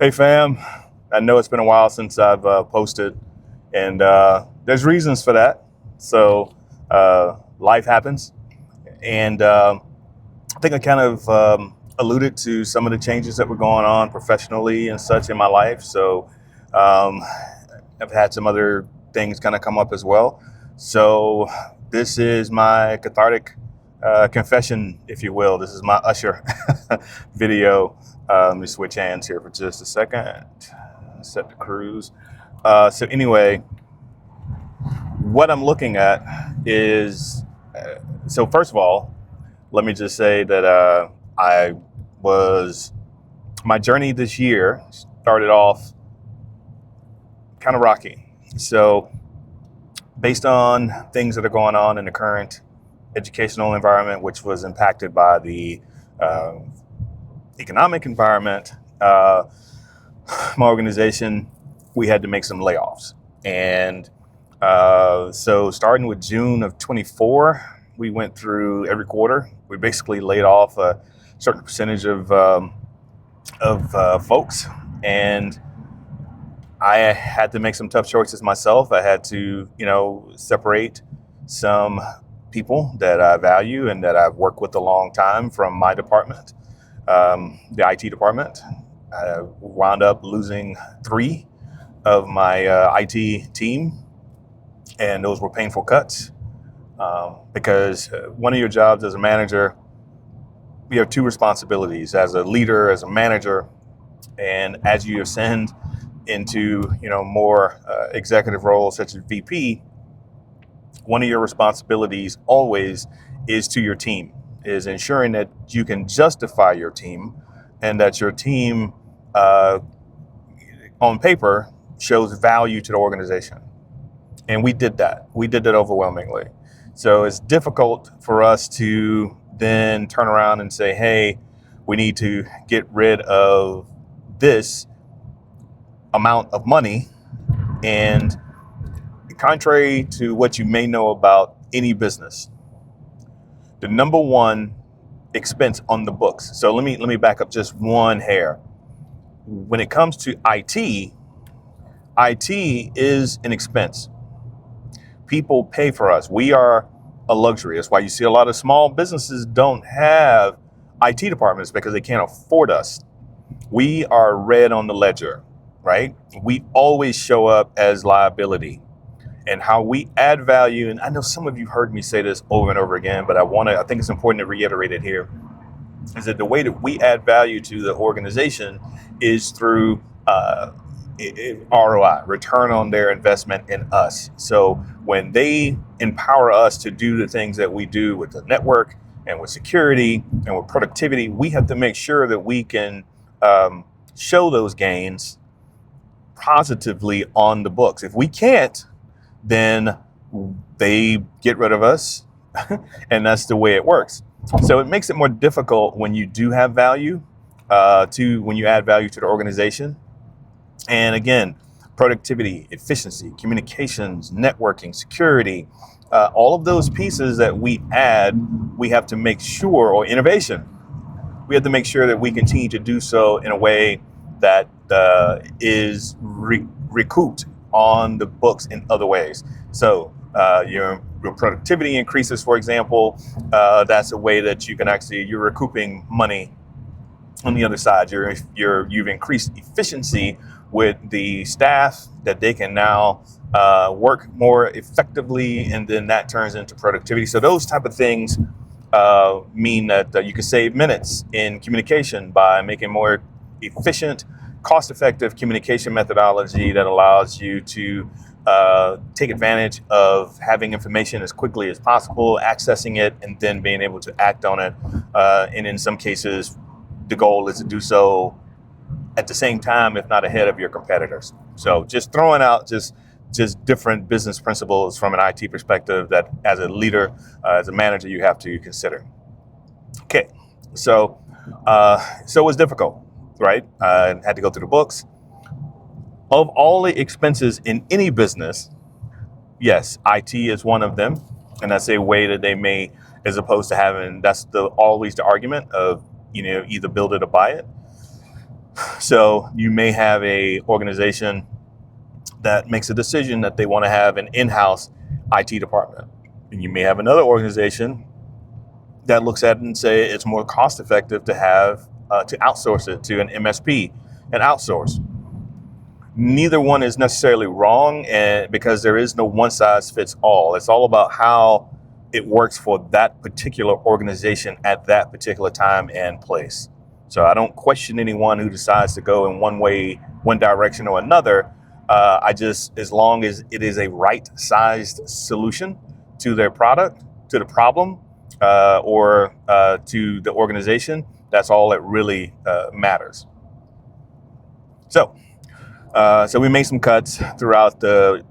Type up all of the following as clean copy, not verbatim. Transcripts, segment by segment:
Hey fam, I know it's been a while since I've posted, and there's reasons for that. So life happens, and I think I kind of alluded to some of the changes that were going on professionally and such in my life. So um, I've had some other things kind of come up as well. So this is my cathartic confession, if you will. This is my Usher video. Let me switch hands here for just a second. Set the cruise. So anyway, what I'm looking at is so first of all, let me just say that I was my journey this year started off kind of rocky. So based on things that are going on in the current educational environment, which was impacted by the uh, economic environment, my organization, we had to make some layoffs. And so starting with June of 24, we went through every quarter. We basically laid off a certain percentage of folks. And I had to make some tough choices myself. I had to, separate some people that I value and that I've worked with a long time from my department, the IT department. I wound up losing three of my IT team, and those were painful cuts because one of your jobs as a manager, you have two responsibilities as a leader, as a manager, and as you ascend into more executive roles such as VP, one of your responsibilities always is to your team, is ensuring that you can justify your team and that your team uh, on paper shows value to the organization. And we did that. We did that overwhelmingly. So it's difficult for us to then turn around and say, hey, we need to get rid of this amount of money. And contrary to what you may know about any business, the number one expense on the books. So let me back up just one hair. When it comes to IT is an expense. People pay for us. We are a luxury. That's why you see a lot of small businesses don't have IT departments because they can't afford us. We are red on the ledger, right? We always show up as liability. And how we add value, and I know some of you heard me say this over and over again, but I think it's important to reiterate it here, is that the way that we add value to the organization is through ROI, return on their investment in us. So when they empower us to do the things that we do with the network and with security and with productivity, we have to make sure that we can show those gains positively on the books. If we can't, then they get rid of us, and that's the way it works. So it makes it more difficult when you do have value, when you add value to the organization. And again, productivity, efficiency, communications, networking, security, all of those pieces that we add, we have to make sure, or innovation, we have to make sure that we continue to do so in a way that is recouped on the books in other ways. So your productivity increases, for example. That's a way that you can you're recouping money on the other side. You've increased efficiency with the staff, that they can now work more effectively, and then that turns into productivity. So those type of things mean that you can save minutes in communication by making more efficient, cost-effective communication methodology that allows you to take advantage of having information as quickly as possible, accessing it, and then being able to act on it. And in some cases, the goal is to do so at the same time, if not ahead of your competitors. So just throwing out just different business principles from an IT perspective that as a leader, as a manager, you have to consider. Okay, so it was difficult, right? I had to go through the books. Of all the expenses in any business, yes, IT is one of them, and that's a way that they may, as opposed to having, that's always the argument of, either build it or buy it. So you may have a organization that makes a decision that they want to have an in-house IT department. And you may have another organization that looks at it and say it's more cost effective to have to outsource it to an MSP and outsource. Neither one is necessarily wrong, and because there is no one size fits all. It's all about how it works for that particular organization at that particular time and place. So I don't question anyone who decides to go in one way, one direction or another. I just, as long as it is a right-sized solution to their product, to the problem, or to the organization, that's all that really matters. So we made some cuts throughout the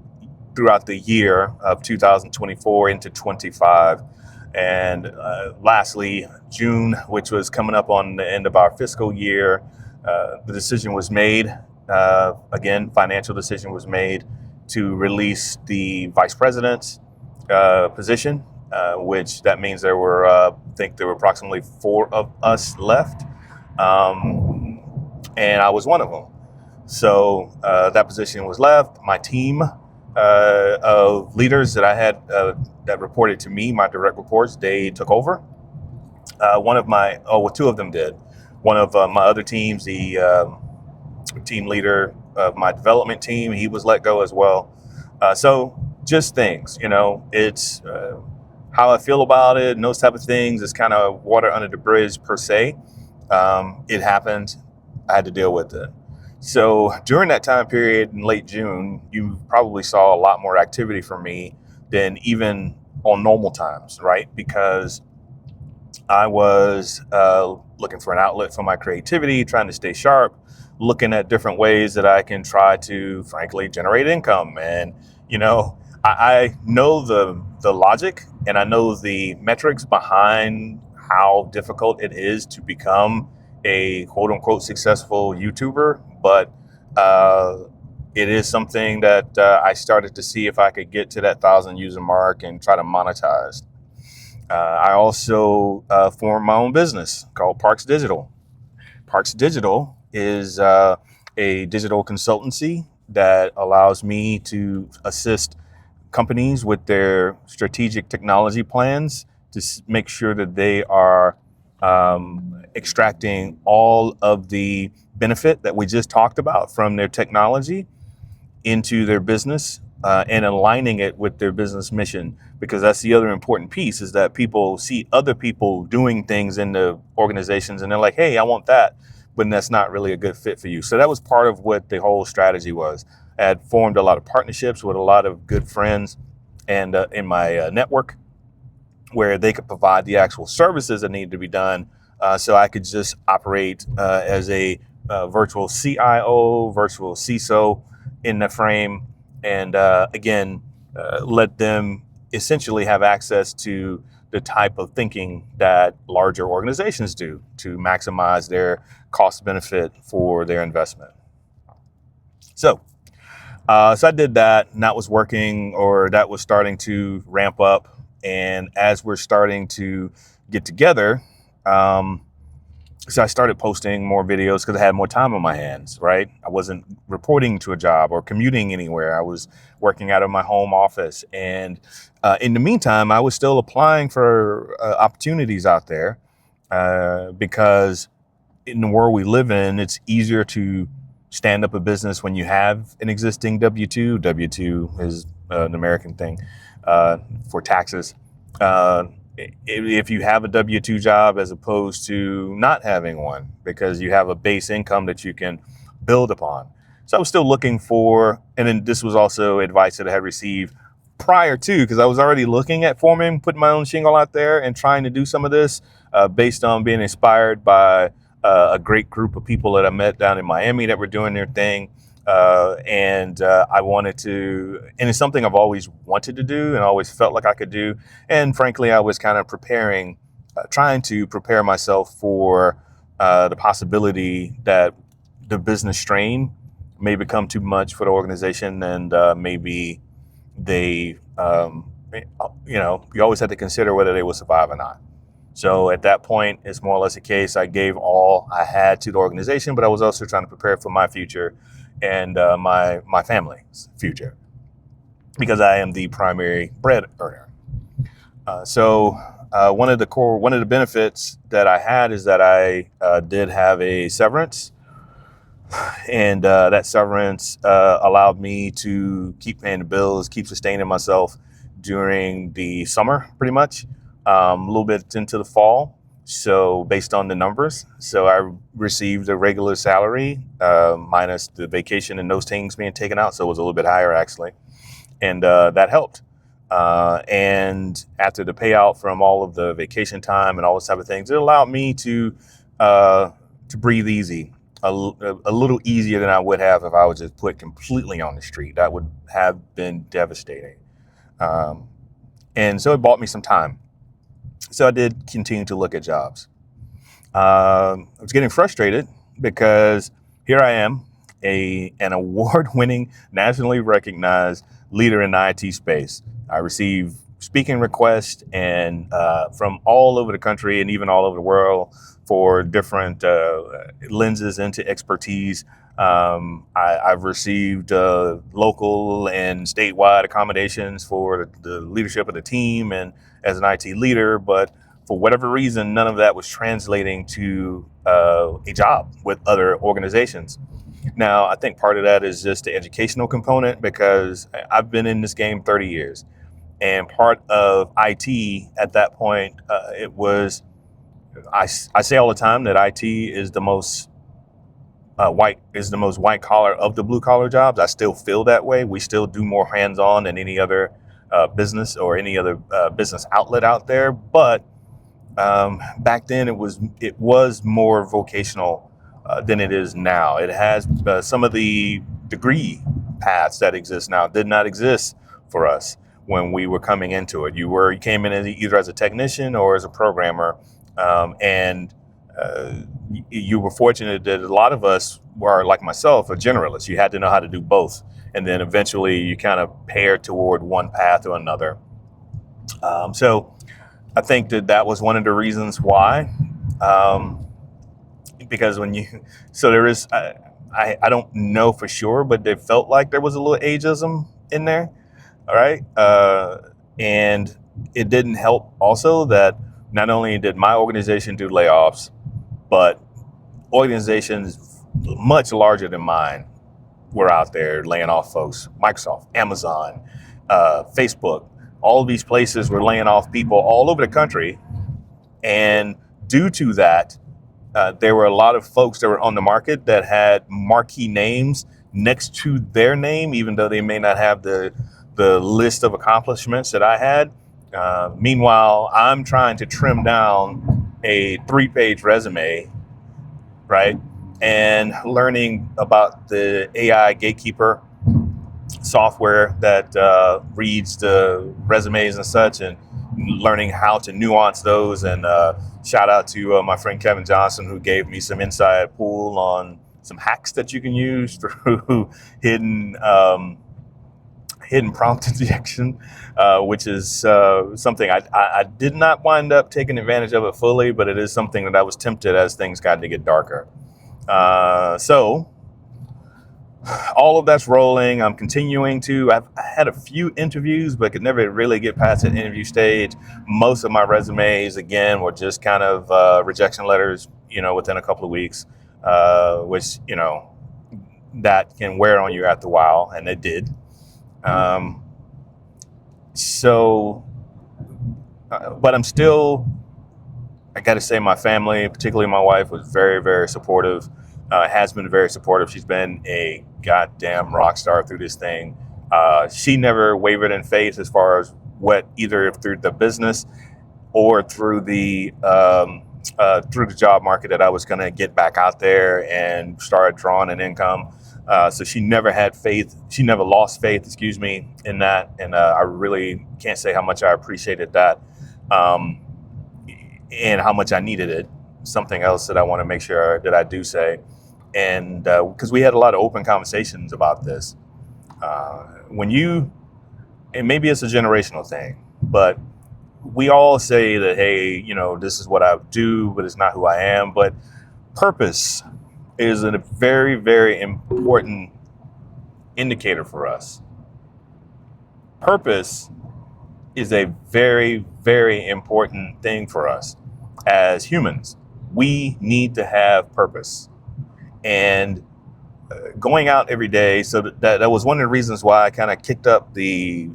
year of 2024 into 25. And lastly, June, which was coming up on the end of our fiscal year, the decision was made, again, financial decision was made to release the vice president's position, which that means there were, I think there were approximately 4 of us left. And I was one of them. So that position was left. My team of leaders that I had that reported to me, my direct reports, they took over. Two of them did. One of my other teams, the team leader of my development team, he was let go as well. So just things, it's how I feel about it and those type of things. It's kind of water under the bridge per se. It happened. I had to deal with it. So during that time period in late June, you probably saw a lot more activity from me than even on normal times, right? Because I was looking for an outlet for my creativity, trying to stay sharp, looking at different ways that I can try to, frankly, generate income. And, I know the logic and I know the metrics behind how difficult it is to become a quote unquote successful YouTuber, but it is something that I started to see if I could get to that 1,000 user mark and try to monetize. I also formed my own business called Parks Digital. Parks Digital is a digital consultancy that allows me to assist companies with their strategic technology plans to make sure that they are extracting all of the benefit that we just talked about from their technology into their business and aligning it with their business mission. Because that's the other important piece, is that people see other people doing things in the organizations and they're like, hey, I want that, but that's not really a good fit for you. So that was part of what the whole strategy was. I had formed a lot of partnerships with a lot of good friends and in my network, where they could provide the actual services that needed to be done, so I could just operate as a virtual CIO, virtual CISO in the frame, and again, let them essentially have access to the type of thinking that larger organizations do to maximize their cost benefit for their investment. So I did that, and that was working, or that was starting to ramp up. And as we're starting to get together, so I started posting more videos because I had more time on my hands, right? I wasn't reporting to a job or commuting anywhere. I was working out of my home office. And in the meantime, I was still applying for opportunities out there because in the world we live in, it's easier to stand up a business when you have an existing W-2. W-2 is an American thing for taxes. If you have a W-2 job as opposed to not having one, because you have a base income that you can build upon. So I was still looking for, and then this was also advice that I had received prior to, because I was already looking at putting my own shingle out there and trying to do some of this based on being inspired by a great group of people that I met down in Miami that were doing their thing. And I wanted to, and it's something I've always wanted to do and always felt like I could do. And frankly, I was kind of trying to prepare myself for the possibility that the business strain may become too much for the organization, and maybe they, you always have to consider whether they will survive or not. So at that point, it's more or less a case I gave all I had to the organization, but I was also trying to prepare for my future and my family's future because I am the primary bread earner. One of the benefits that I had is that I did have a severance, and that severance allowed me to keep paying the bills, keep sustaining myself during the summer, pretty much, a little bit into the fall. So based on the numbers, so I received a regular salary minus the vacation and those things being taken out, so it was a little bit higher actually, and that helped. And after the payout from all of the vacation time and all those type of things, it allowed me to breathe easy, a little easier than I would have if I was just put completely on the street. That would have been devastating. Um, and so it bought me some time. So I did continue to look at jobs. I was getting frustrated because here I am, an award-winning, nationally recognized leader in the IT space. I receive speaking requests and from all over the country and even all over the world for different lenses into expertise. I've received local and statewide accommodations for the leadership of the team and as an IT leader, but for whatever reason, none of that was translating to a job with other organizations. Now, I think part of that is just the educational component because I've been in this game 30 years. And part of IT at that point, it was, I say all the time that IT is the most white collar of the blue collar jobs. I still feel that way. We still do more hands on than any other business or any other business outlet out there. But back then, it was more vocational than it is now. It has some of the degree paths that exist now did not exist for us when we were coming into it. You came in either as a technician or as a programmer, and you were fortunate that a lot of us were, like myself, a generalist. You had to know how to do both, and then eventually you kind of paired toward one path or another. So I think that was one of the reasons why, because there is, I don't know for sure, but it felt like there was a little ageism in there. All right. And it didn't help also that not only did my organization do layoffs, but organizations much larger than mine were out there laying off folks. Microsoft, Amazon, Facebook, all of these places were laying off people all over the country. And due to that, there were a lot of folks that were on the market that had marquee names next to their name, even though they may not have the list of accomplishments that I had. Meanwhile, I'm trying to trim down a 3-page resume, right? And learning about the AI gatekeeper software that reads the resumes and such, and learning how to nuance those. And shout out to my friend Kevin Johnson, who gave me some inside pool on some hacks that you can use through hidden prompt injection, which is something I did not wind up taking advantage of it fully, but it is something that I was tempted as things got to get darker. So all of that's rolling. I'm continuing to. I had a few interviews, but could never really get past the interview stage. Most of my resumes, again, were just kind of rejection letters, within a couple of weeks, which, that can wear on you after a while, and it did. But I'm still, I got to say, my family, particularly my wife, was very, very supportive. Has been very supportive. She's been a goddamn rock star through this thing. She never wavered in faith as far as either through the business or through the job market, that I was going to get back out there and start drawing an income. So she never had faith. She never lost faith, excuse me, in that. And I really can't say how much I appreciated that, and how much I needed it. Something else that I want to make sure that I do say. And because we had a lot of open conversations about this. And maybe it's a generational thing, but we all say that, hey, this is what I do, but it's not who I am. But purpose is a very, very important indicator for us. Purpose is a very, very important thing for us as humans. We need to have purpose. And going out every day, so that was one of the reasons why I kind of kicked up the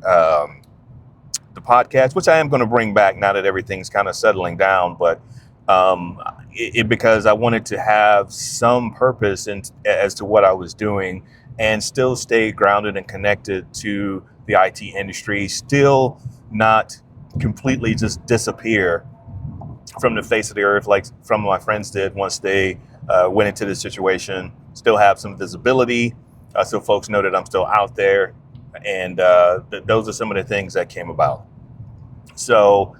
podcast, which I am going to bring back now that everything's kind of settling down. But because I wanted to have some purpose as to what I was doing and still stay grounded and connected to the IT industry, still not completely just disappear from the face of the earth like some of my friends did once they went into this situation. Still have some visibility, so folks know that I'm still out there. And those are some of the things that came about. So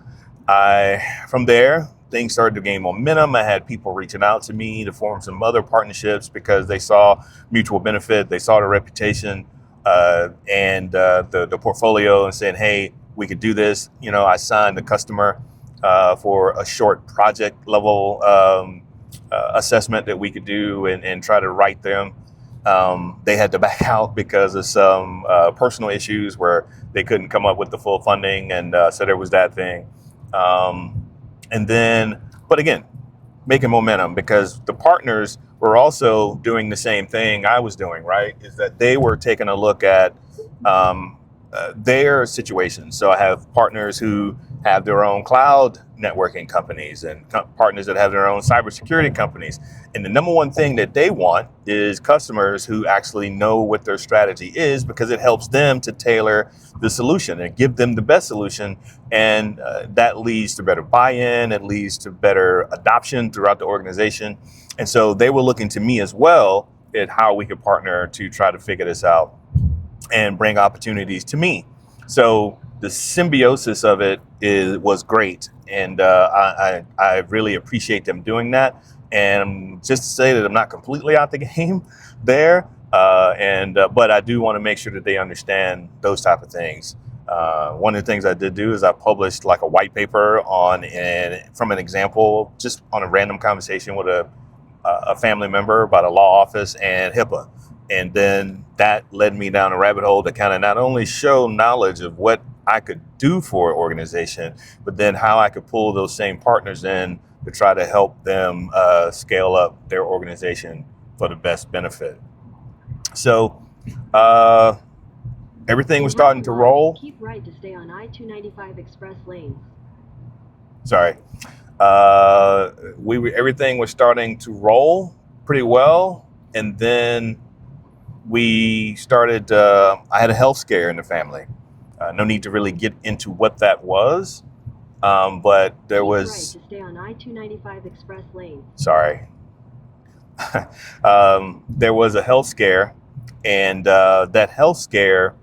from there, things started to gain momentum. I had people reaching out to me to form some other partnerships because they saw mutual benefit. They saw the reputation and the portfolio and said, hey, we could do this. I signed the customer for a short project level assessment that we could do and try to write them. They had to back out because of some personal issues where they couldn't come up with the full funding. And so there was that thing. And then, but again, making momentum because the partners were also doing the same thing I was doing, right? Is that they were taking a look at their situation. So I have partners who have their own cloud networking companies and partners that have their own cybersecurity companies. And the number one thing that they want is customers who actually know what their strategy is, because it helps them to tailor the solution and give them the best solution. And that leads to better buy-in. It leads to better adoption throughout the organization. And so they were looking to me as well at how we could partner to try to figure this out and bring opportunities to me. So the symbiosis of it was great. And I really appreciate them doing that. And just to say that I'm not completely out the game there. But I do want to make sure that they understand those type of things. One of the things I did do is I published like a white paper from an example, just on a random conversation with a family member about a law office and HIPAA. And then that led me down a rabbit hole to kind of not only show knowledge of what I could do for an organization, but then how I could pull those same partners in to try to help them scale up their organization for the best benefit. So everything was starting to roll. Keep right to stay on I-295 express lanes. Sorry. Everything was starting to roll pretty well. And then we started, I had a health scare in the family. No need to really get into what that was. But there was... Keep right to stay on I-295 express lanes. Sorry. There was a health scare, and that health scare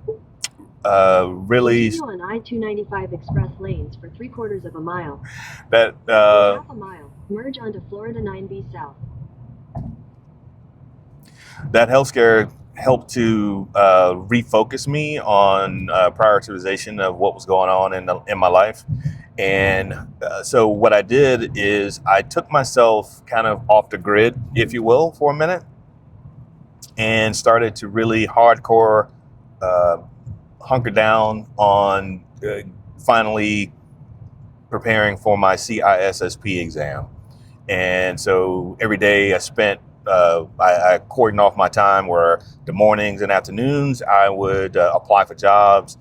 really... Continue on I-295 express lanes for 3/4 of a mile. That half a mile. Merge onto Florida 9B South. That health scare helped to refocus me on prioritization of what was going on in my life. And so what I did is I took myself kind of off the grid, if you will, for a minute, and started to really hardcore hunker down on finally preparing for my CISSP exam. And so every day I spent, I cordoned off my time where the mornings and afternoons I would apply for jobs.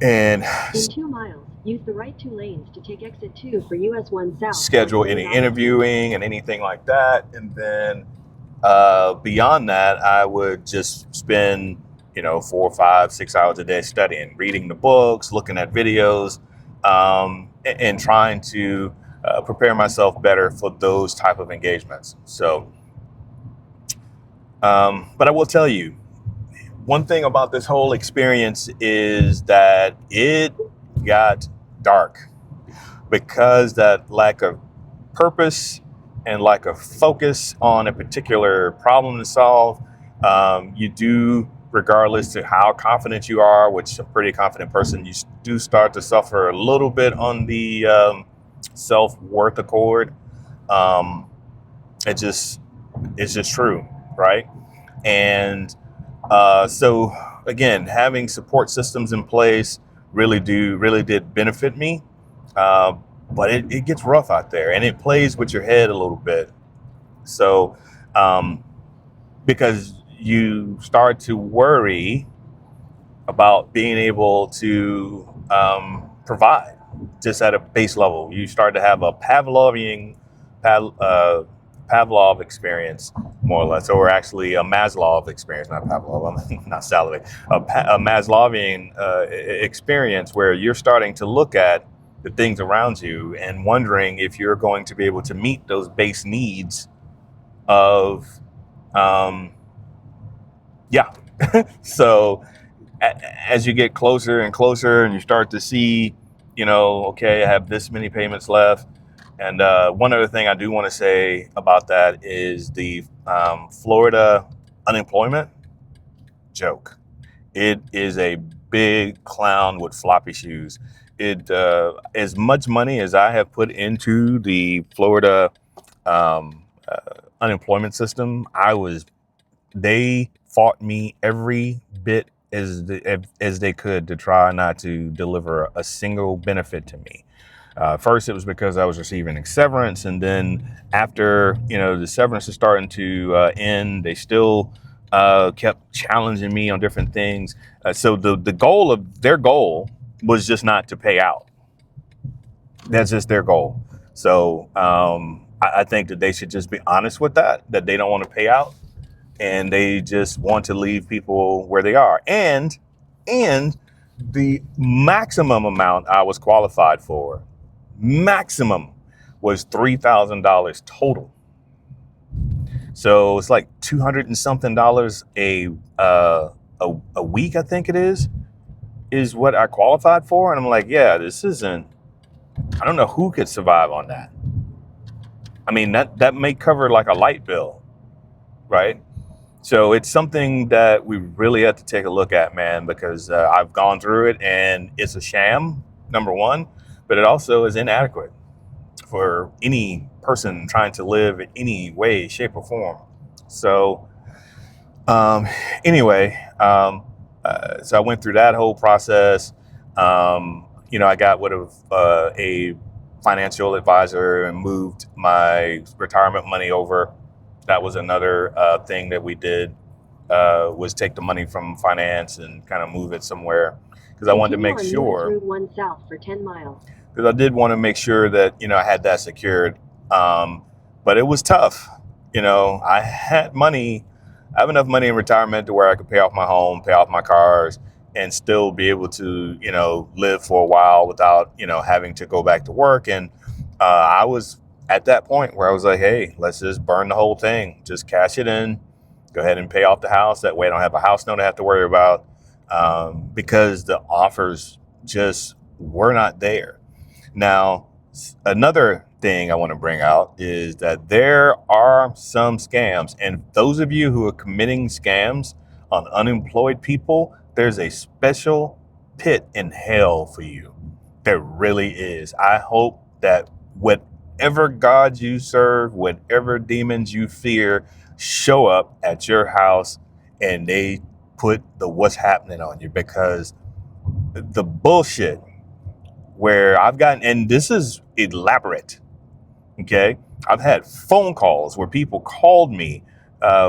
And in 2 miles, use the right 2 lanes to take exit 2 for US 1 South. Schedule any interviewing and anything like that. And then beyond that, I would just spend 4, 5, 6 hours a day studying, reading the books, looking at videos, and trying to prepare myself better for those type of engagements. So, but I will tell you, one thing about this whole experience is that it got dark because that lack of purpose and lack of focus on a particular problem to solve, you do regardless to how confident you are, which a pretty confident person, you do start to suffer a little bit on the self-worth accord. Um, it just it's just true, right? And so again, having support systems in place really did benefit me. Uh, but it gets rough out there, and it plays with your head a little bit. So um, because you start to worry about being able to provide just at a base level. You start to have a Pavlov experience, more or less, or actually a Maslov experience, not Pavlov, not Salovey, a Maslovian experience where you're starting to look at the things around you and wondering if you're going to be able to meet those base needs of, um, yeah. So as you get closer and closer and you start to see, okay, I have this many payments left. And one other thing I do want to say about that is the Florida unemployment joke. It is a big clown with floppy shoes. It as much money as I have put into the Florida unemployment system, they fought me every bit as they could to try not to deliver a single benefit to me. First, it was because I was receiving a severance, and then after the severance is starting to end, they still kept challenging me on different things. So their goal was just not to pay out. That's just their goal. So I think that they should just be honest with that they don't want to pay out, and they just want to leave people where they are. And the maximum amount I was qualified for, maximum, was $3,000 total. So it's like $200 and something a week, I think it is what I qualified for. And I'm like, yeah, I don't know who could survive on that. I mean, that may cover like a light bill, right? So it's something that we really have to take a look at, man, because I've gone through it and it's a sham, number one, but it also is inadequate for any person trying to live in any way, shape, or form. So um, anyway, so I went through that whole process. I got rid of a financial advisor and moved my retirement money over. That was another thing that we did, was take the money from finance and kind of move it somewhere, because I wanted to make sure. Route 1 south for 10 miles. Because I did want to make sure that I had that secured, but it was tough. I had money. I have enough money in retirement to where I could pay off my home, pay off my cars, and still be able to live for a while without having to go back to work. And I was at that point where I was like, hey, let's just burn the whole thing. Just cash it in. Go ahead and pay off the house. That way I don't have a house note to have to worry about, because the offers just were not there. Now, another thing I want to bring out is that there are some scams. And those of you who are committing scams on unemployed people, there's a special pit in hell for you. There really is. I hope that whatever God you serve, whatever demons you fear, show up at your house and they put the what's happening on you, because the bullshit where I've gotten, and this is elaborate, okay? I've had phone calls where people called me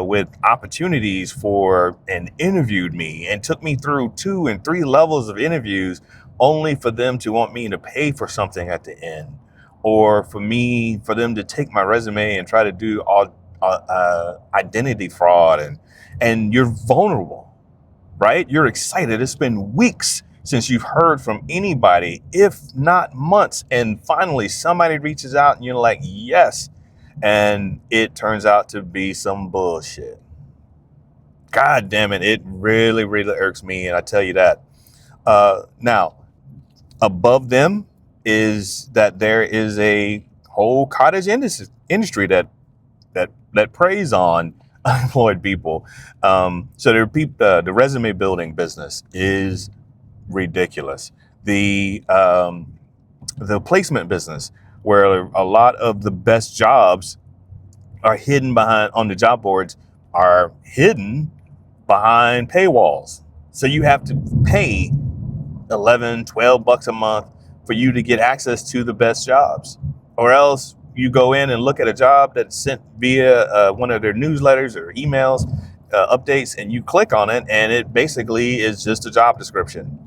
with opportunities for and interviewed me and took me through 2 and 3 levels of interviews, only for them to want me to pay for something at the end, or for them to take my resume and try to do all identity fraud, and you're vulnerable, right? You're excited. It's been weeks since you've heard from anybody, if not months, and finally somebody reaches out and you're like, yes, and it turns out to be some bullshit. God damn it, it really, really irks me, and I tell you that. Now, above them is that there is a whole cottage industry that preys on unemployed people. So the resume building business is ridiculous. The placement business, where a lot of the best jobs are hidden behind on the job boards, are hidden behind paywalls. So you have to pay 11, 12 bucks a month for you to get access to the best jobs. Or else you go in and look at a job that's sent via one of their newsletters or emails, updates, and you click on it, and it basically is just a job description.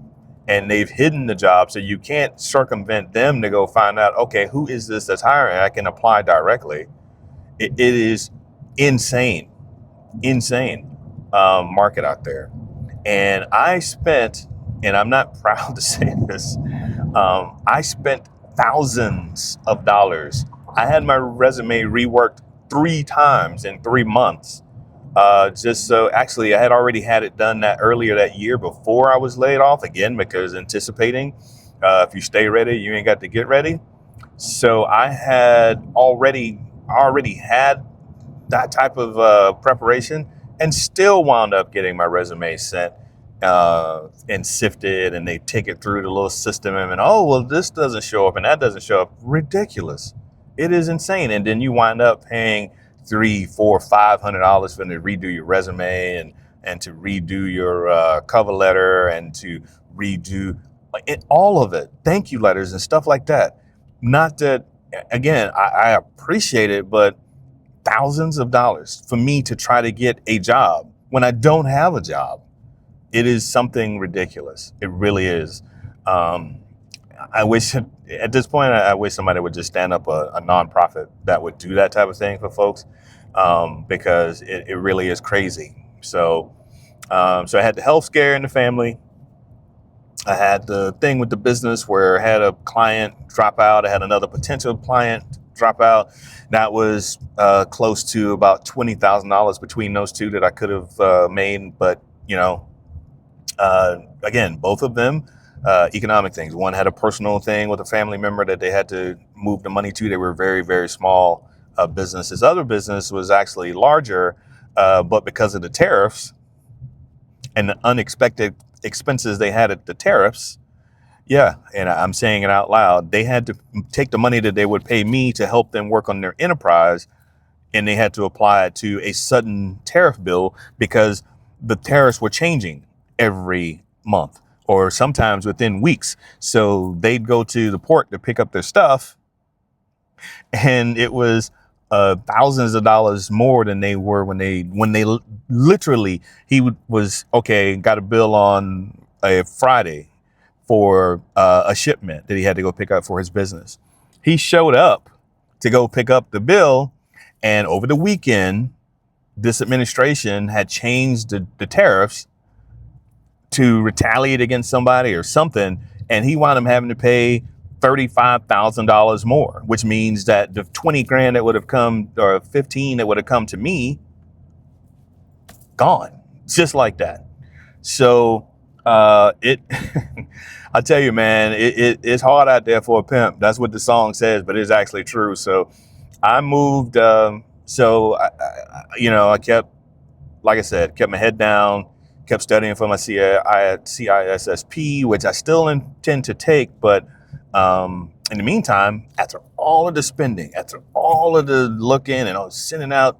And they've hidden the job, so you can't circumvent them to go find out, okay, who is this that's hiring? I can apply directly. It is insane, insane market out there. And and I'm not proud to say this, I spent thousands of dollars. I had my resume reworked 3 times in 3 months. Just so actually, I had already had it done that earlier that year before I was laid off again, because anticipating if you stay ready, you ain't got to get ready. So I had already had that type of preparation, and still wound up getting my resume sent and sifted, and they take it through the little system, and oh, well, this doesn't show up and that doesn't show up. Ridiculous. It is insane. And then you wind up paying $300, $400, $500 for them to redo your resume, and to redo your cover letter, and to redo all of it, thank you letters and stuff like that. Not that, again, I appreciate it, but thousands of dollars for me to try to get a job when I don't have a job. It is something ridiculous. It really is. I wish at this point, I wish somebody would just stand up a nonprofit that would do that type of thing for folks, because it really is crazy. So I had the health scare in the family. I had the thing with the business where I had a client drop out. I had another potential client drop out. That was close to about $20,000 between those two that I could have made. But, again, both of them economic things. One had a personal thing with a family member that they had to move the money to. They were very, very small businesses. Other business was actually larger, but because of the tariffs and the unexpected expenses they had at the tariffs, yeah, and I'm saying it out loud, they had to take the money that they would pay me to help them work on their enterprise, and they had to apply it to a sudden tariff bill, because the tariffs were changing every month or sometimes within weeks. So they'd go to the port to pick up their stuff, and it was thousands of dollars more than they were when they literally, was okay, got a bill on a Friday for a shipment that he had to go pick up for his business. He showed up to go pick up the bill, and over the weekend, this administration had changed the tariffs to retaliate against somebody or something, and he wound up having to pay $35,000 more, which means that the 20 grand that would have come, or 15 that would have come to me, gone, just like that. So it, I tell you, man, it's hard out there for a pimp. That's what the song says, but it's actually true. So I moved. I kept, like I said, kept my head down, kept studying for my CISSP, which I still intend to take. But in the meantime, after all of the spending, after all of the looking and sending out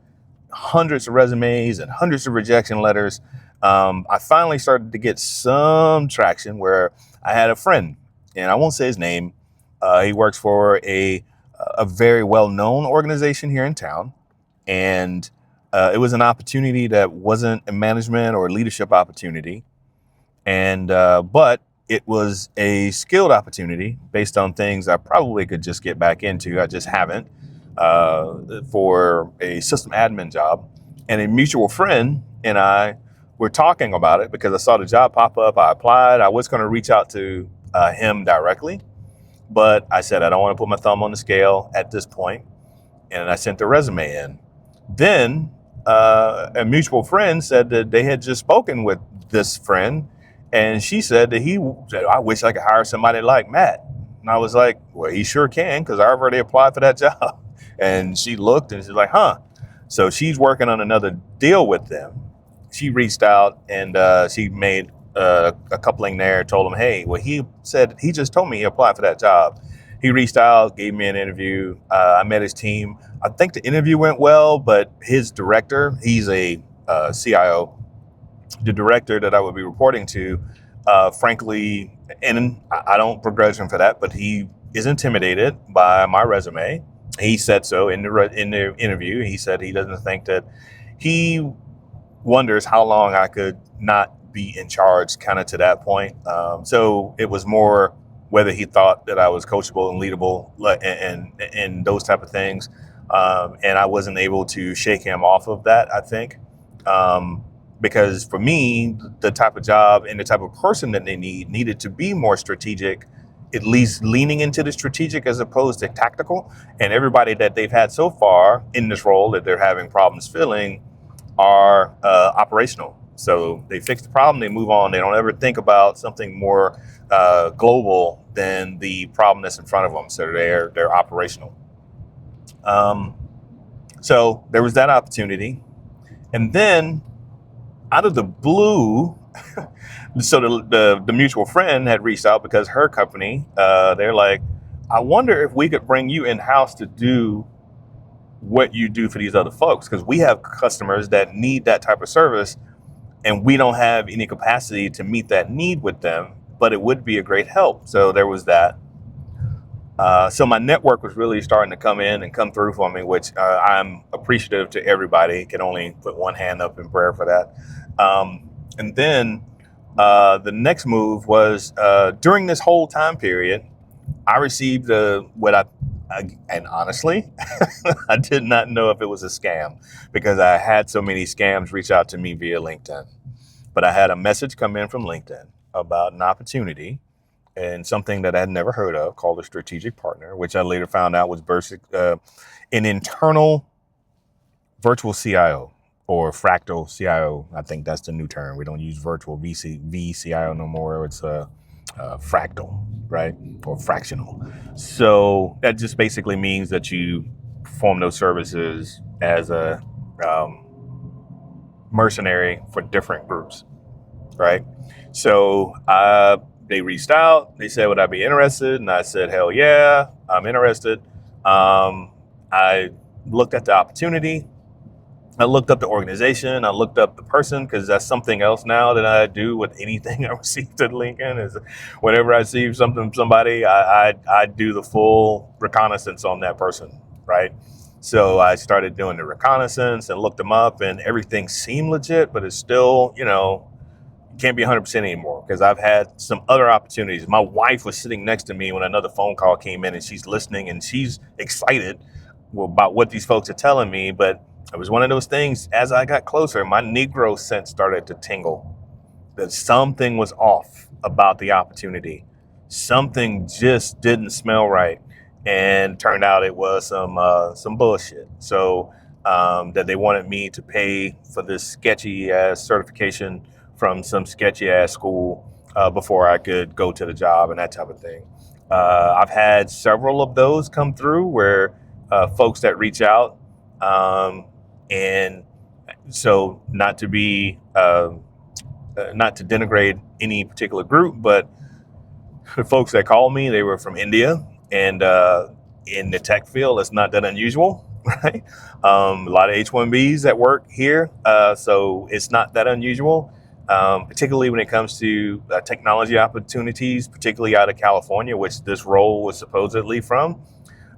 hundreds of resumes and hundreds of rejection letters, I finally started to get some traction where I had a friend, and I won't say his name. He works for a very well-known organization here in town, and it was an opportunity that wasn't a management or leadership opportunity, and but it was a skilled opportunity based on things I probably could just get back into. I just haven't, for a system admin job. And a mutual friend and I were talking about it because I saw the job pop up. I applied. I was going to reach out to him directly, but I said I don't want to put my thumb on the scale at this point, and I sent the resume in. Then a mutual friend said that they had just spoken with this friend, and she said that he said, I wish I could hire somebody like Matt. And I was like, well, he sure can, because I already applied for that job. And she looked and she's like, huh. So she's working on another deal with them. She reached out and she made a coupling there, told him, hey, well, he said, he just told me he applied for that job. He reached out, gave me an interview. I met his team. I think the interview went well, but his director, he's a CIO, the director that I would be reporting to, frankly, and I don't begrudge him for that, but he is intimidated by my resume. He said so in the interview. He said he doesn't think that, he wonders how long I could not be in charge, kind of to that point. So it was more whether he thought that I was coachable and leadable, and those type of things. And I wasn't able to shake him off of that, I think. Because for me, the type of job and the type of person that they needed to be more strategic, at least leaning into the strategic as opposed to tactical. And everybody that they've had so far in this role that they're having problems filling are operational. So they fix the problem, they move on. They don't ever think about something more global than the problem that's in front of them. So they're operational. So there was that opportunity, and then out of the blue, so the mutual friend had reached out because her company, they're like, I wonder if we could bring you in house to do what you do for these other folks, because we have customers that need that type of service and we don't have any capacity to meet that need with them, but it would be a great help. So there was that. So my network was really starting to come in and come through for me, which I'm appreciative to everybody. Can only put one hand up in prayer for that. And then the next move was during this whole time period, I received and honestly, I did not know if it was a scam because I had so many scams reach out to me via LinkedIn. But I had a message come in from LinkedIn about an opportunity and something that I had never heard of called a strategic partner, which I later found out was an internal virtual CIO or fractal CIO. I think that's the new term. We don't use virtual VCIO no more. It's fractal, right? Or fractional. So that just basically means that you perform those services as a mercenary for different groups, right? So they reached out. They said, would I be interested? And I said, hell yeah, I'm interested. I looked at the opportunity. I looked up the organization. I looked up the person, because that's something else now that I do with anything I received at LinkedIn. Is whenever I see something from somebody, I do the full reconnaissance on that person, right? So I started doing the reconnaissance and looked them up, and everything seemed legit, but it's still, can't be 100% anymore, because I've had some other opportunities. My wife was sitting next to me when another phone call came in, and she's listening and she's excited about what these folks are telling me. But it was one of those things, as I got closer, my Negro sense started to tingle, that something was off about the opportunity. Something just didn't smell right. And turned out it was some bullshit. So that they wanted me to pay for this sketchy ass certification from some sketchy ass school before I could go to the job and that type of thing. I've had several of those come through where folks that reach out, and so not to denigrate any particular group, but the folks that called me, they were from India, and in the tech field, it's not that unusual, right? A lot of H-1Bs that work here, so it's not that unusual, particularly when it comes to technology opportunities, particularly out of California, which this role was supposedly from.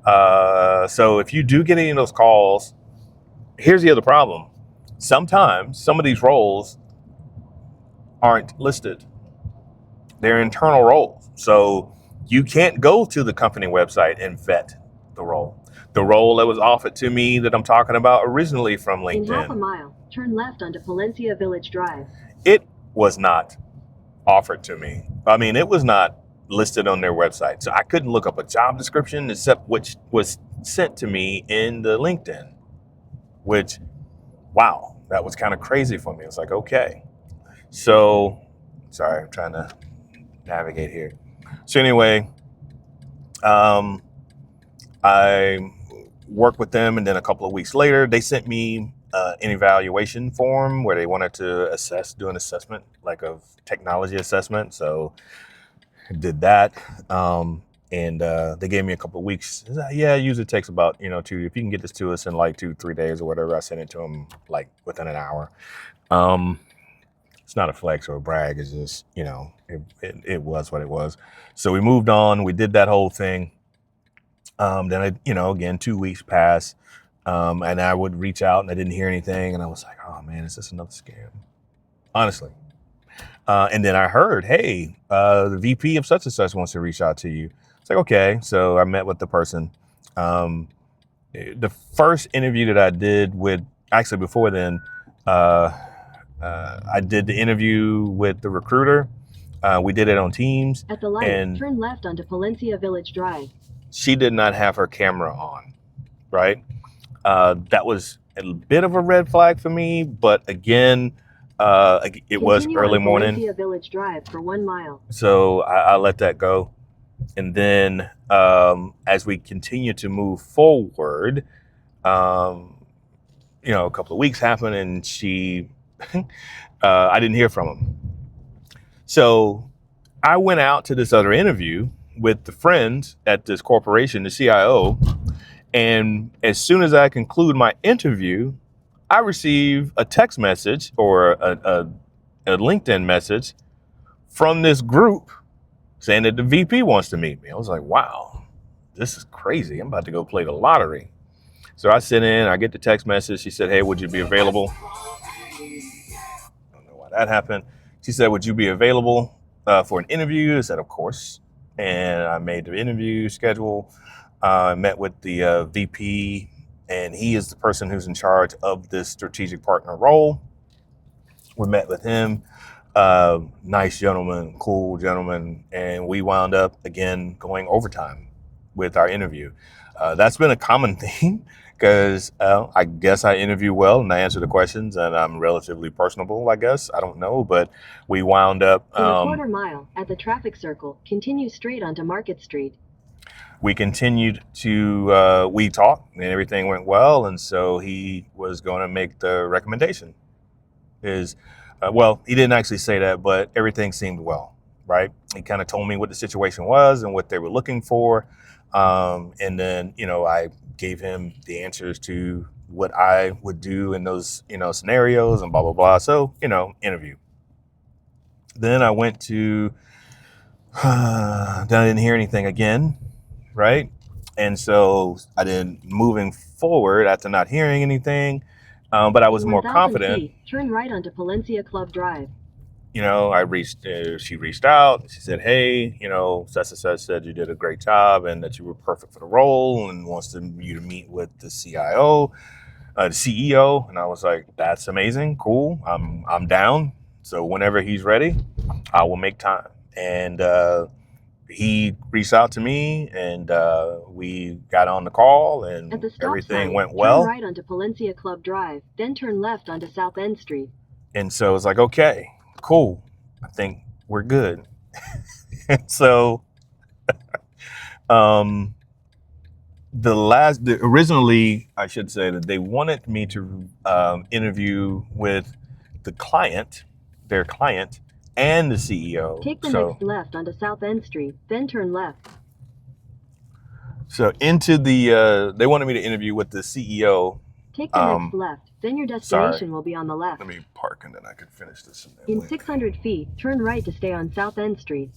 So if you do get any of those calls, here's the other problem. Sometimes some of these roles aren't listed. They're internal roles. So you can't go to the company website and vet the role. The role that was offered to me that I'm talking about originally from LinkedIn. In half a mile, turn left onto Palencia Village Drive. It was not offered to me. I mean, it was not listed on their website. So I couldn't look up a job description except which was sent to me in the LinkedIn, which, wow, that was kind of crazy for me. It's like, okay. So, sorry, I'm trying to navigate here. So anyway, I worked with them, and then a couple of weeks later, they sent me an evaluation form where they wanted to do an assessment, like of technology assessment. So I did that, and they gave me a couple of weeks. Yeah, it usually takes about if you can get this to us in like 2-3 days or whatever. I sent it to them like within an hour. It's not a flex or a brag. It's just it was what it was. So we moved on. We did that whole thing. Then again, 2 weeks passed, and I would reach out and I didn't hear anything, and I was like, oh man, is this another scam? Honestly. And then I heard, hey, the VP of such and such wants to reach out to you. It's like, okay. So I met with the person. The first interview that I did actually before then, I did the interview with the recruiter. We did it on Teams. At the light, turn left onto Palencia Village Drive. She did not have her camera on, right? That was a bit of a red flag for me, but again, it was early morning. Palencia Village Drive for 1 mile. So I let that go. And then as we continue to move forward, a couple of weeks happened, and I didn't hear from him. So I went out to this other interview with the friends at this corporation, the CIO. And as soon as I conclude my interview, I receive a text message or a LinkedIn message from this group saying that the VP wants to meet me. I was like, wow, this is crazy. I'm about to go play the lottery. So I sent in, I get the text message. She said, hey, would you be available? I don't know why that happened. She said, would you be available for an interview? I said, of course. And I made the interview schedule. I met with the VP, and he is the person who's in charge of this strategic partner role. We met with him. Nice gentleman, cool gentleman, and we wound up again going overtime with our interview. That's been a common theme because I guess I interview well and I answer the questions, and I'm relatively personable, I guess. I don't know, but we wound up in a quarter mile at the traffic circle. Continue straight onto Market Street. We continued to we talked, and everything went well, and so he was going to make the recommendation. Well, he didn't actually say that, but everything seemed well, right? He kind of told me what the situation was and what they were looking for. And then, I gave him the answers to what I would do in those, scenarios and blah, blah, blah. So, interview. Then I went to, then I didn't hear anything again, right? And so moving forward after not hearing anything, but I was more confident. Feet, turn right onto Palencia Club Drive. She reached out. She said, hey, such and such said you did a great job and that you were perfect for the role and wants you to meet with the CIO, the CEO. And I was like, that's amazing. Cool. I'm down. So whenever he's ready, I will make time. And he reached out to me, and we got on the call, and everything went well. Turn right onto Palencia Club Drive, then turn left onto South End Street. And so it's like, okay, cool. I think we're good. And so originally, I should say that they wanted me to interview with their client, and the CEO. Take the next left onto South End Street, then turn left. So into they wanted me to interview with the CEO. Take the next left, then your destination will be on the left. Let me park and then I can finish this. In 600 feet, turn right to stay on South End Street.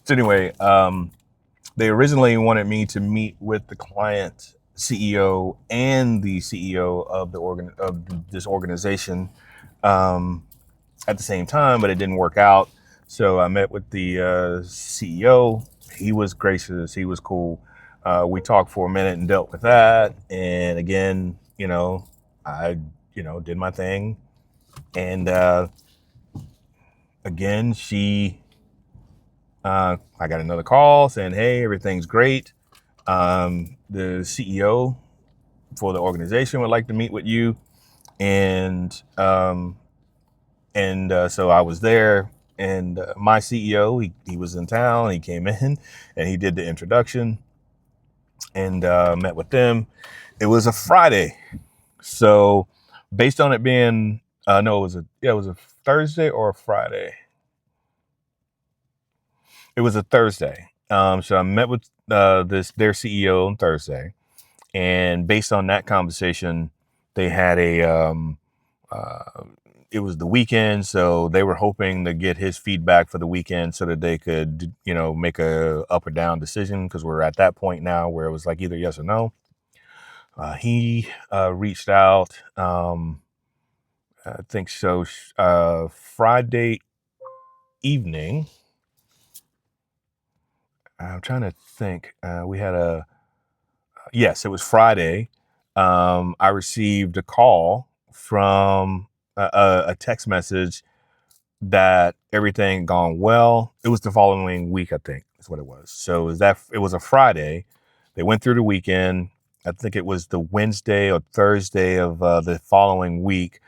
So anyway, they originally wanted me to meet with the client CEO and the CEO of this organization at the same time, but it didn't work out. So I met with the CEO. He was gracious. He was cool. We talked for a minute and dealt with that. And again, I did my thing. And again, I got another call saying, hey, everything's great. The CEO for the organization would like to meet with you. And And so I was there, and my CEO, he was in town. He came in and he did the introduction and met with them. It was a Friday. So based on it being, no, it was a Thursday or a Friday. It was a Thursday. So I met with their CEO on Thursday, and based on that conversation, they had uh, it was the weekend, so they were hoping to get his feedback for the weekend so that they could, make a up or down decision, because we're at that point now where it was like either yes or no. He reached out, I think so, Friday evening. I'm trying to think. We had yes, it was Friday. I received a call from a text message that everything had gone well. It was the following week, I think, is what it was. So it was a Friday. They went through the weekend. I think it was the Wednesday or Thursday of the following week.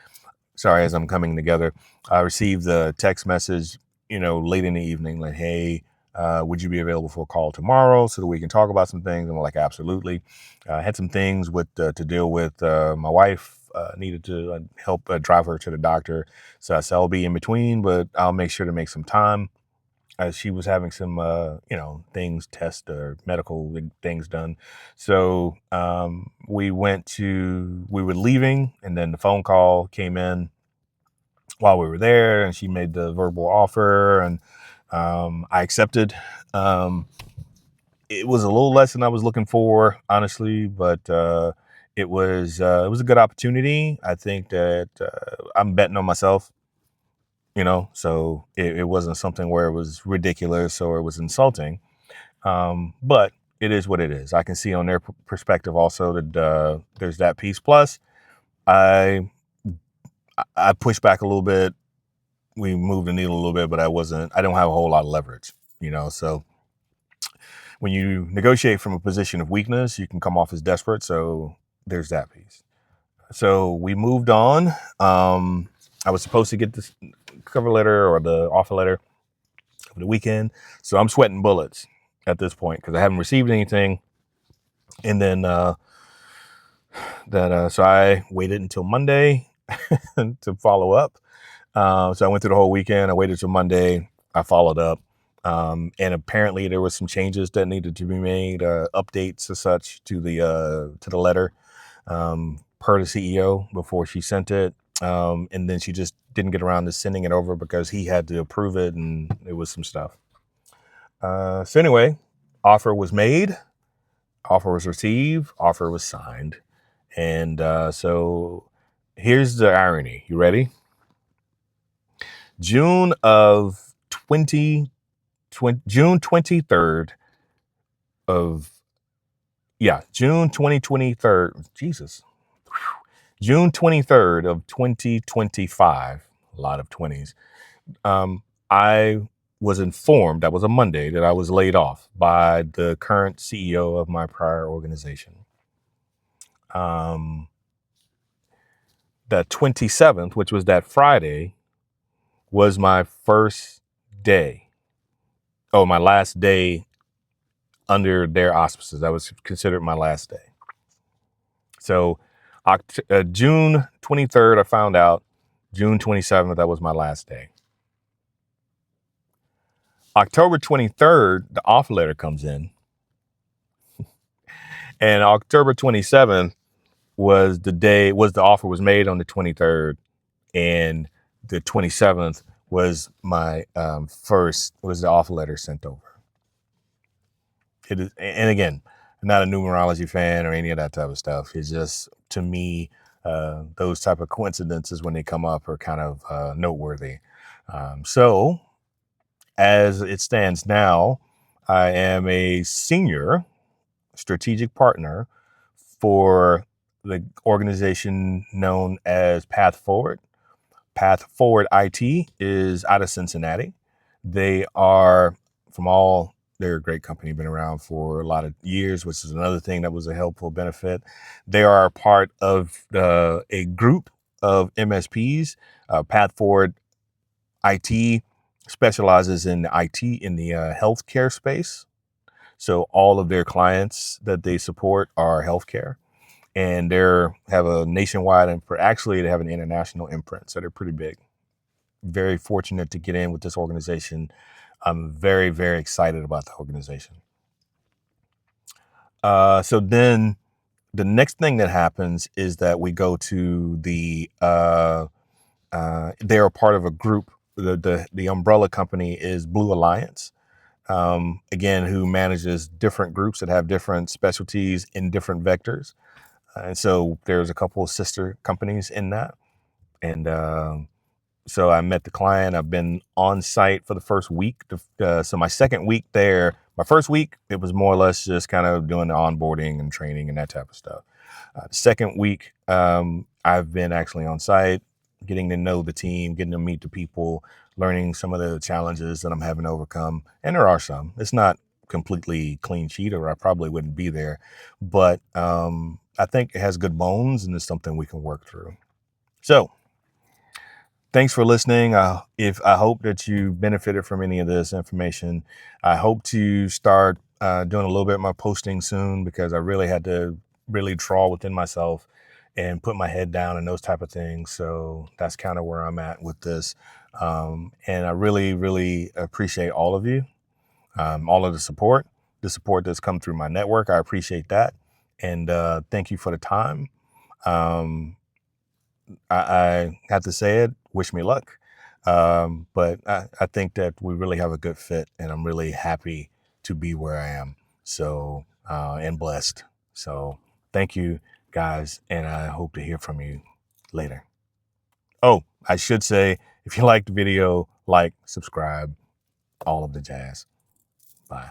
Sorry, as I'm coming together, I received a text message, late in the evening, like, hey, would you be available for a call tomorrow so that we can talk about some things? And we're like, absolutely. I had some things to deal with. My wife needed to help drive her to the doctor. So I said, I'll be in between, but I'll make sure to make some time. As she was having some, tests or medical things done. So we were leaving, and then the phone call came in while we were there, and she made the verbal offer, and I accepted. It was a little less than I was looking for, honestly, but it was a good opportunity. I think that I'm betting on myself, so it wasn't something where it was ridiculous or it was insulting. But it is what it is. I can see on their perspective also that there's that piece. Plus, I I pushed back a little bit. We moved the needle a little bit, but I don't have a whole lot of leverage, so when you negotiate from a position of weakness, you can come off as desperate. So there's that piece. So we moved on. I was supposed to get this cover letter or the offer letter over the weekend. So I'm sweating bullets at this point because I haven't received anything. And then so I waited until Monday to follow up. So I went through the whole weekend. I waited till Monday. I followed up. And apparently there was some changes that needed to be made, updates as such to the letter, per the CEO before she sent it. And then she just didn't get around to sending it over because he had to approve it, and it was some stuff. So anyway, offer was made, offer was received, offer was signed. And so here's the irony. You ready? June of 23rd of, June 2023. Jesus. June 23rd of 2025. A lot of 20s. I was informed, that was a Monday, that I was laid off by the current CEO of my prior organization. The 27th, which was that Friday, was my first day. Oh, my last day under their auspices. That was considered my last day. So June 23rd, I found out. June 27th, that was my last day. October 23rd, the offer letter comes in. And October 27th was the offer was made on the 23rd. And the 27th was my was the offer letter sent over. It is, and again, I'm not a numerology fan or any of that type of stuff. It's just, to me, those type of coincidences when they come up are kind of noteworthy. So as it stands now, I am a senior strategic partner for the organization known as Path Forward. Path Forward IT is out of Cincinnati. They are they're a great company, been around for a lot of years, which is another thing that was a helpful benefit. They are part of a group of MSPs. Path Forward IT specializes in IT in the healthcare space. So all of their clients that they support are healthcare, and they have a nationwide and actually they have an international imprint. So they're pretty big. Very fortunate to get in with this organization. I'm very, very excited about the organization. So then the next thing that happens is that we go to they're a part of a group. The umbrella company is Blue Alliance, again, who manages different groups that have different specialties in different vectors. And so there's a couple of sister companies in that. And so I met the client. I've been on site for the first week. So my second week there, my first week, it was more or less just kind of doing the onboarding and training and that type of stuff. The second week, I've been actually on site, getting to know the team, getting to meet the people, learning some of the challenges that I'm having to overcome. And there are some. It's not completely clean sheet, or I probably wouldn't be there. But I think it has good bones, and it's something we can work through. So thanks for listening. If I hope that you benefited from any of this information. I hope to start doing a little bit more posting soon, because I really had to really trawl within myself and put my head down and those type of things. So that's kind of where I'm at with this. And I really, really appreciate all of you, all of the support that's come through my network. I appreciate that. And thank you for the time. I have to say it, wish me luck. But I think that we really have a good fit, and I'm really happy to be where I am. So, and blessed. So thank you guys. And I hope to hear from you later. Oh, I should say, if you liked the video, like, subscribe, all of the jazz. Bye.